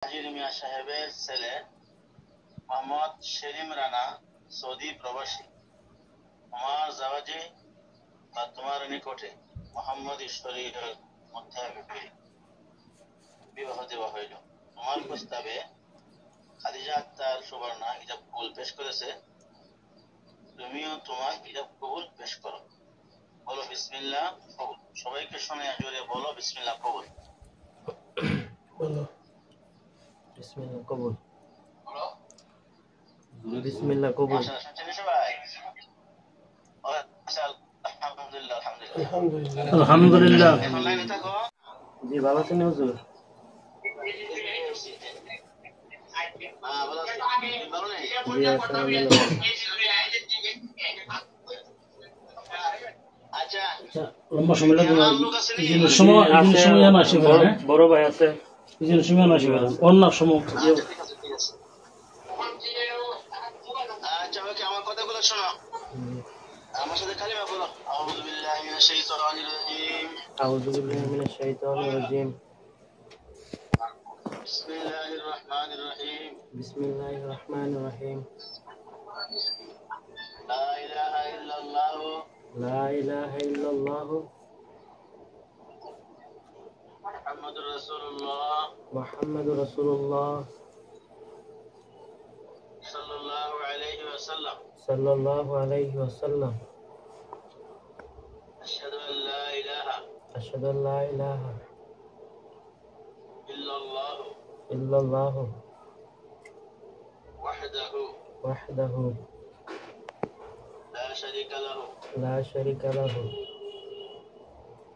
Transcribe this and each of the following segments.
হাজির মিয়া সাহেবের ছেলে মোহাম্মদ সেলিম রানা সৌদি প্রবাসী। তোমার জাওয়াজে বা তোমার নিকটে মোহাম্মদ ঈশ্বরীর মধ্যে বিবাহ দেওয়া হইল। তোমার প্রস্তাবে খাদিজা আক্তার সুবর্ণা হিজাব কবুল পেশ করেছে, তুমিও তোমার হিজাব কবুল পেশ করো। বলো বিসমিল্লাহ কবুল। সবাইকে শুনে জোরে বলো বিসমিল্লাহ কবুল। বলো বিসমিল্লাহ কবুল। বিসমিল্লাহ কবুল। আলহামদুলিল্লাহ আলহামদুলিল্লাহ। এখন লাইনে থাকো। জি ভালো আছেন হুজুর? জি আলহামদুলিল্লাহ। আচ্ছা লম্বা সময় লাগবে না। বড় ভাই আছে, এই জন্য সময় আসে অন্য সময়। আচ্ছা ওকে, আমার কথাগুলো শোনো, আমার সাথে কালিমা বলো। আউযু বিল্লাহি মিনাশ শাইতানির রাজীম। আউযু বিল্লাহি মিনাশ শাইতানির রাজীম। বিসমিল্লাহির রহমানির রহিম। বিসমিল্লাহির রহমানির রহিম। লা ইলাহা ইল্লাল্লাহ। লা ইলাহা ইল্লাল্লাহ। মুহাম্মাদুর রাসূলুল্লাহ। মুহাম্মাদুর রাসূলুল্লাহ। সাল্লাল্লাহু আলাইহি ওয়াসাল্লাম। সাল্লাল্লাহু আলাইহি ওয়াসাল্লাম। আশহাদু আল লা ইলাহা। আশহাদু আল লা ইলাহা ইল্লাল্লাহ। ইল্লাল্লাহ। ওয়াহদাহু। ওয়াহদাহু লা শারীকা লাহু। লা শারীকা লাহু।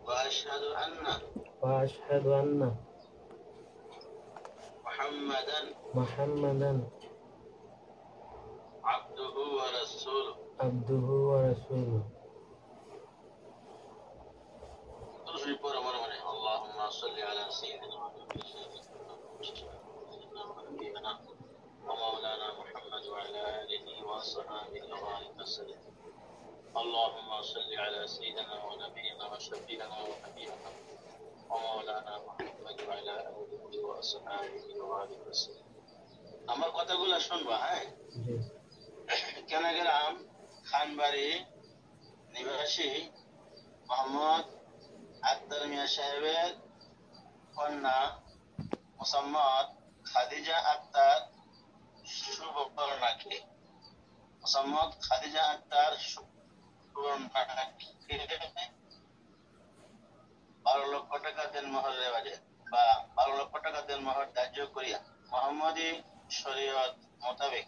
ওয়া আশহাদু আন্না وأشهد أن মুহাম্মাদান محمدا আবদুহু ওয়া রাসূলুহু। عبده ورسوله। ترجي بورا مرة مرة. اللهم صل على سيدنا ومولانا محمد وعلى آله وصحبه وبارك وسلم. اللهم صل على سيدنا ونبينا وشفيعنا وحبيبنا ومولانا محمد وعلى آله وصحبه وبارك وسلم. আমার কথাগুলো শুনবা, হ্যাঁ? কেনাগ্রাম খানবাড়ি নিবাসী মোহাম্মদ আক্তার মিয়া সাহেবের কন্যা মোসাম্মদ খাদিজা আক্তার সুবর্ণাকে 12 লক্ষ টাকা দেনমোহর রেওয়াজে বা 12 লক্ষ টাকা দেনমোহর ধার্য করিয়া মোহাম্মদী শরীয়ত মোতাবেক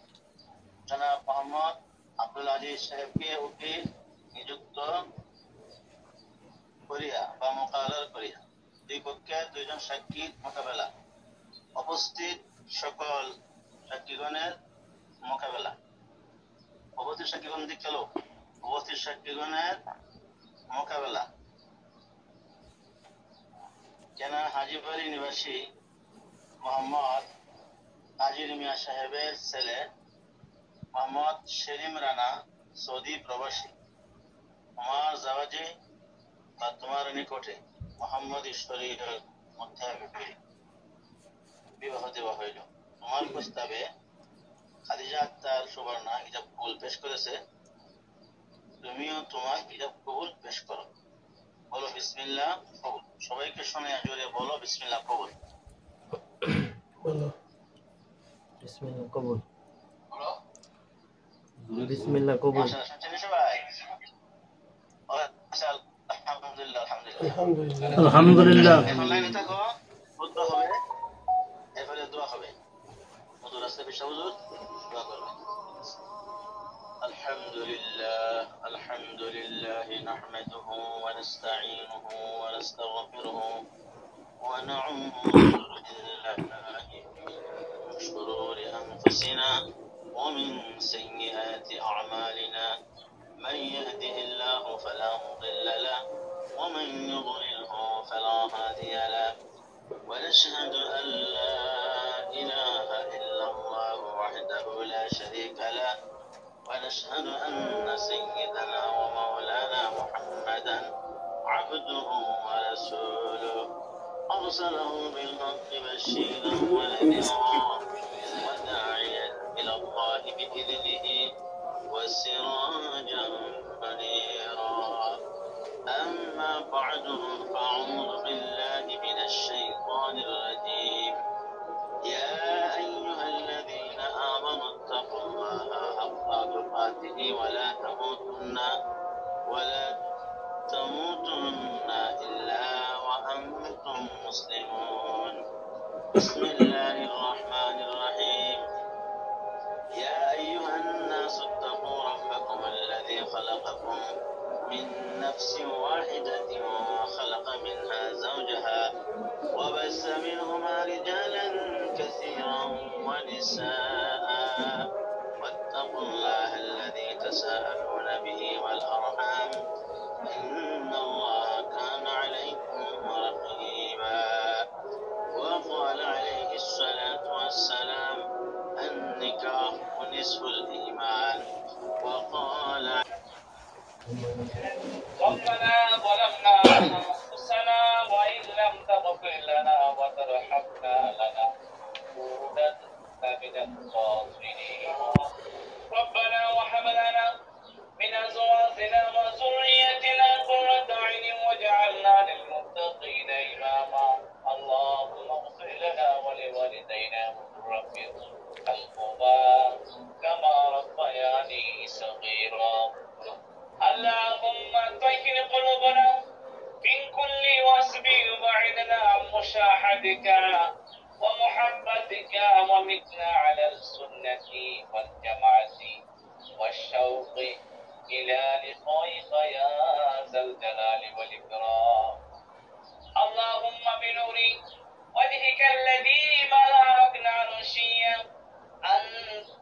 জনাব মোহাম্মদ আব্দুল আজিজ সাহেবকে উকিল নিযুক্ত করিয়া বা মোকালার করিয়া দুই পক্ষে দুইজন সাক্ষী মোকাবেলা, উপস্থিত সকল সাক্ষীগণের মোকাবেলা, উপস্থিত সাক্ষীগণ দেখল, উপস্থিত সাক্ষীগণের মোকাবেলা কেনা হাজীবাড়ি নিবাসী মোহাম্মদ হাজির মিয়া সাহেবের ছেলে মোহাম্মদ সেলিম রানা সৌদি প্রবাসী। তোমার জাওয়াজে বা তোমার নিকটে মোহাম্মদ ঈশ্বরীর মধ্যে বিবাহ দেওয়া হইল। তোমার প্রস্তাবে খাদিজা আক্তার সুবর্ণা হিজাব কবুল পেশ করেছে, তুমিও তোমার হিজাব কবুল পেশ করো। বলো বিসমিল্লাহ কবুল। সবাইকে শুনে জোরে বলো বিসমিল্লাহ কবুল। বলো বিসমিল্লাহ কবুল। বিসমিল্লাহ কবুল। আলহামদুলিল্লাহ। এখন লাইনে থাকো, খুতবা হবে, এরপরে দোয়া হবে। হুজুর আসলে বিশাল হুজুর দোয়া করবে। الحمد لله نحمده ونستعينه ونستغفره ونعوذ بالله من شرور أنفسنا ومن سيئات أعمالنا، من يهده الله فلا مضل له ومن يضلله فلا هادي له، ونشهد أن لا إله إلا الله وحده لا شريك له، ونشهد أن سيدنا ومولانا محمدا عبده ورسوله. أرسله بالحق بشيرا ونذيرا وداعيا إلى الله بإذنه وسراجا منيرا. أما بعد فأعوذ بالله من الشيطان الرجيم. يا أيها الذين آمنوا اتقوا الله حق تقاته ولا تموتن إلا وأنتم مسلمون. بسم الله الرحمن الرحيم. يا أيها الناس اتقوا ربكم الذي خلقكم من نفس واحدة وخلق منها زوجها وبث منهما رجالا كثيرا ونساء واتقوا الله الذي تساءلون به والأرحام إن الله كان عليكم رقيبا. وقال عليه الصلاة والسلام النكاح نصف الإيمان. وقال ربنا ظلمنا أنفسنا وإن لم تغفر لنا وترحمنا لنكونن من الخاسرين. ربنا وهب لنا من أزواجنا وذريتنا قرة أعين واجعلنا للمتقين إماما. اللهم اغفر لنا ولوالدينا رب ارحمهما كما ربياني صغيرا. اللهم طهر قلوبنا من كل وسب وبعدنا عن مشاهدك ومحبتك ومتنا على السنة والجماعة والشوق إلى لقائك يا ذا الجلال والإكرام. اللهم بنور وجهك الذي ملأنا نشيا أن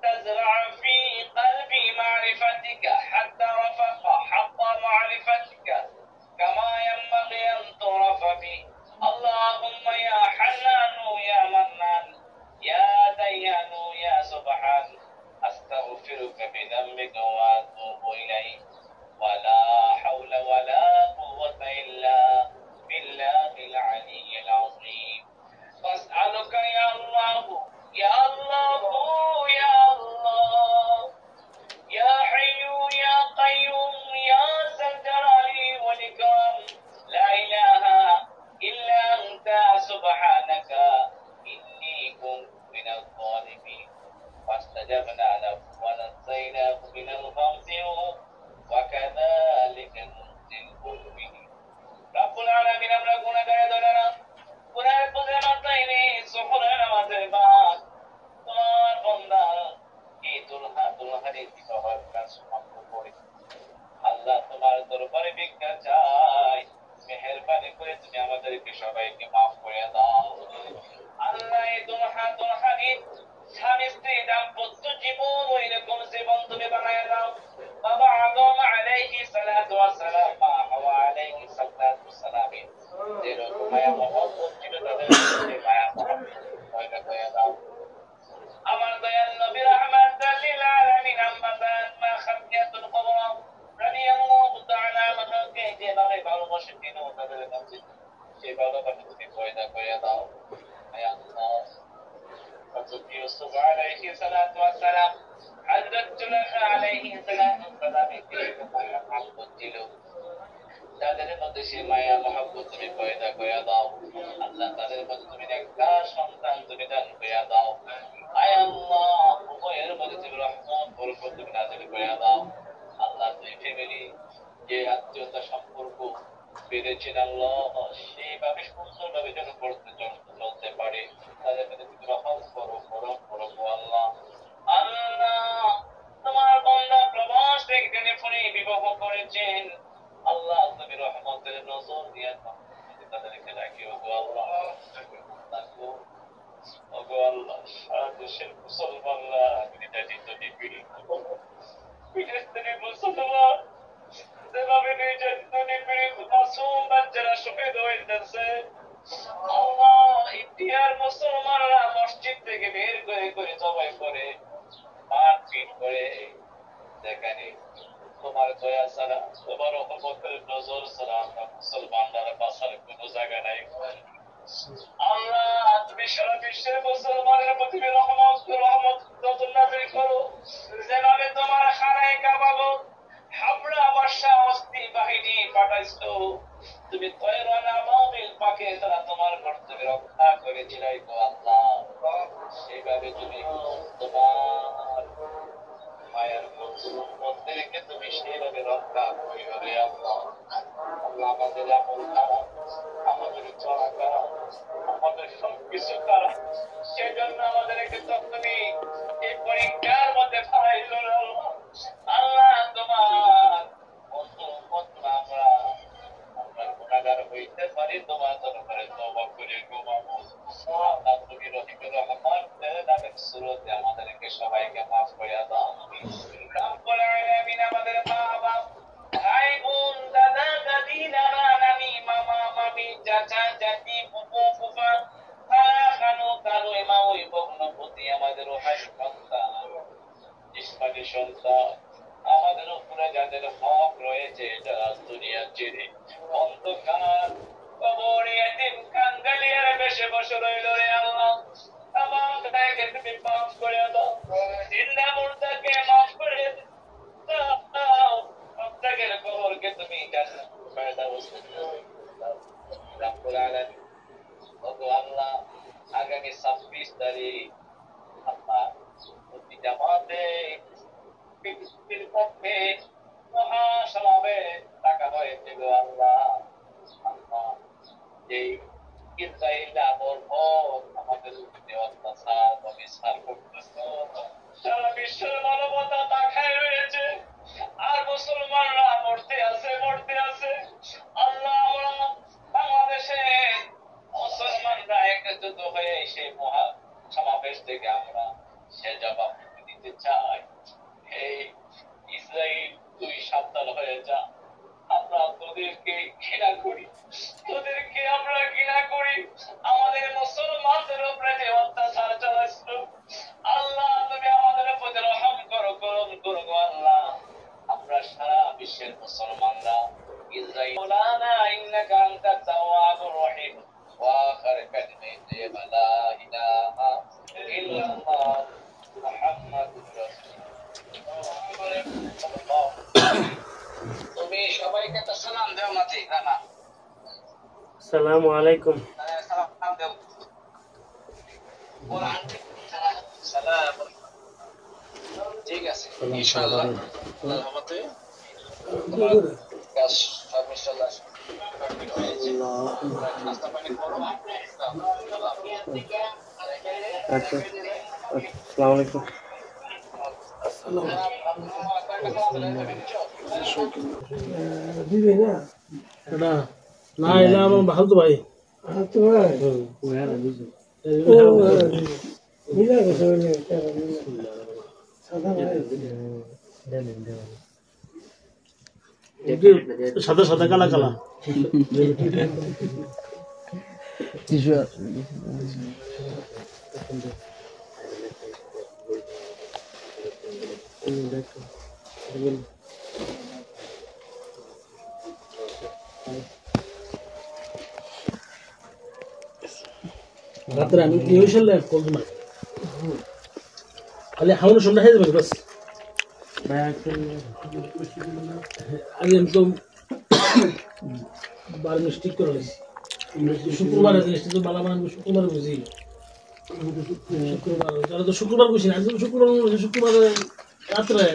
تزرع في قلبي معرفتك حتى رفق حق معرفتك كما ينبغي أن تعرف به. اللهم يا حنان يا منان يا ديان يا سبحان أستغفرك بذنبك وأتوب إليك ولا حول ولا قوة إلا بالله العلي العظيم. وأسألك يا الله يا الله يا الله يا حي يا قيوم يا ذا الجلال والإكرام لا إله إلا أنت سبحانك إني كنت من الظالمين. فاستجبنا له ونجيناه من الغم وكذلك ننجي المؤمنين. رب العالمين আমরা গুনাহগার দলেরা গুনাহের বোঝে মাথায় নেই সফরের নামাজের বাদ তোমার বান্দা এই দুলহানি বিবাহের কাজ সমাপ্ত করে আল্লাহ তোমার দরবারে ভিক্ষা চাই। মেহেরবানি করে তুমি আমাদেরকে সবাইকে মাফ করে দাও। আল্লাহ এই দুলহানি স্বামী স্ত্রী দাম্পত্য জীবন ওইরকম জীবন তুমি বানায় দাও। বাবা আদম আলাইহিস সালাতু ওয়াস সালাম মা হাওয়া আলাইহিস সালাতু ওয়াস সালাম যেরকম মায়া মহব্বত ছিল তাদের মধ্যে মায়া মহব্বত পয়দা করে দাও। আমার দয়াল নবী রাহমাতাল লিল আলামিন আম্মা বাদ মা খাফিয়াতুল কুবরা রাদিয়াল্লাহু তাআলা আনহাকে যেভাবে ভালোবাসেন তাদের মধ্যে সেই ভালোবাসা তুমি পয়দা করে দাও। হে আল্লাহ حضرت يوسف عليه الصلاة والسلام حضرت زليخا عليه الصلاة والسلام محبت ছিল তাদের মধ্যে সেই মায়া মহব্বত তুমি পয়দা করে দাও। আল্লাহ তাদের মধ্যে তুমি একটা সন্তান তুমি দান করে দাও। আয় আল্লাহ উভয়ের মধ্যে তুমি রহমত বরকত তুমি নাযিল করে দাও। আল্লাহ দুই ফ্যামিলি যে আত্মীয়তা সম্পর্ক বেঁধেছেন আল্লাহ সেইভাবে সুন্দরভাবে যেন চলতে পারে তাদের মধ্যে তুমি রহমত করো করম করো আল্লাহ। আল্লাহ তোমার বান্দা প্রবাস থেকে টেলিফোনে বিবাহ করেছেন আল্লাহ তুমি রহমতের নজর দিয়ে তাদেরকে রাখিও গো আল্লাহ। ওগো আল্লাহ সারা দেশের মুসলমানরা নির্যাতিত নিপীড়িত বিশেষ করে মুসলমান যেভাবে নির্যাতিত নিপীড়িত মাসুম বাচ্চারা শহীদ হয়েছে আল্লাহ ইন্ডিয়ার মুসলমানরা মসজিদ থেকে বের করে করে জবাই করে মারপিট করে যেখানে তোমার দয়া ছাড়া তোমার রহমতের নজর ছাড়া আমরা মুসলমানরা বাঁচার কোনো জায়গা নাই। মহব্বতে আমাদেরকে সবাইকে মাফ করে দাও। রব্বুল আলামিন আমাদের মা বাপ, ভাই বোন, দাদা দাদি, নানা নানি, মামা মামি, চাচা চাচি, ফুফু ফুফা, খালা খানু কানু, মাউই ভগ্নপতি, আমাদের ভাই সন্তান, ইসমাইলি সন্তান, আমাদের উপরে যাদের হক রয়েছে, যারা দুনিয়া ছেড়ে অন্ধকার কবরে এতিম কাঙ্গালিয়ার বেশে বসে রইল রে আল্লাহ, আমাদেরকে তুমি মাফ করে দাও। জিন্দা মুর্দাকে মাফ করে দাও, প্রত্যেকের কবরকে তুমি জান্নাতুল ফেরদাউস রব্বুল আলামিন। ওগো আল্লাহ, আগামী 26 তারিখ আল্লাহ প্রতি জামাতে পৃথিবীর পক্ষে মহাসমাবেশ ডাকা হয়েছে গো আল্লাহ। আল্লাহ, যেই ইসরায়েল আমল আমাদের উপরে অত্যাচার অবিচার করতেছে, সারা বিশ্বের মানবতা তা খায় রয়েছে, আর মুসলমানরা মরতে আছে মরতে আছে। আল্লাহ, আমরা বাংলাদেশে মুসলমানরা একত্রিত হয়ে সেই মহা সমাবেশ থেকে আমরা সে জবাব দিতে চাই। এই ইসরায়েল, তুই সাবধান হয়ে যা, আমরা তোদেরকে ঘৃণা করি, তোদেরকে আমরা ঘৃণা করি। আমাদের মুসলমানদের উপরে যে অত্যাচার চালাচ্ছিল, আল্লাহ তুমি আমাদের উপরে রহম করো, করম করো গো আল্লাহ। আমরা সারা বিশ্বের মুসলমানরা ইসরায়েল মাওলানা ইন্নাকা আনতাত তাওয়াবুর রহিম ওয়া আখির কালিমাতি লা ইলাহা ইল্লাল্লাহ মুহাম্মাদুর রাসূলুল্লাহ। তুমি সবাইকে একটা সালাম দাও না, ঠিক না? আসসালামু আলাইকুম। সালাম দাও। কোরআন সালাম। ঠিক আছে, ইনশাআল্লাহ আল্লাহর রহমতে তোমার কাজ সব ইনশাআল্লাহ নাস্তা পানি করো। আচ্ছা, আসসালামু আলাইকুম। না এটা আমার ভালো তো ভাই। সাদা সাদা কালা কালা রাত্রে আমি খালি হাওয়ানোর সামনে হয়ে যাবে বাস। আগে আমি তো 12 মিনিট ঠিক করে শুক্রবার জিনিসটা তো বালা বানাবো, শুক্রবার বুঝি শুক্রবার তাহলে তো শুক্রবার বুঝি না, শুক্রবার শুক্রবার রাত্রে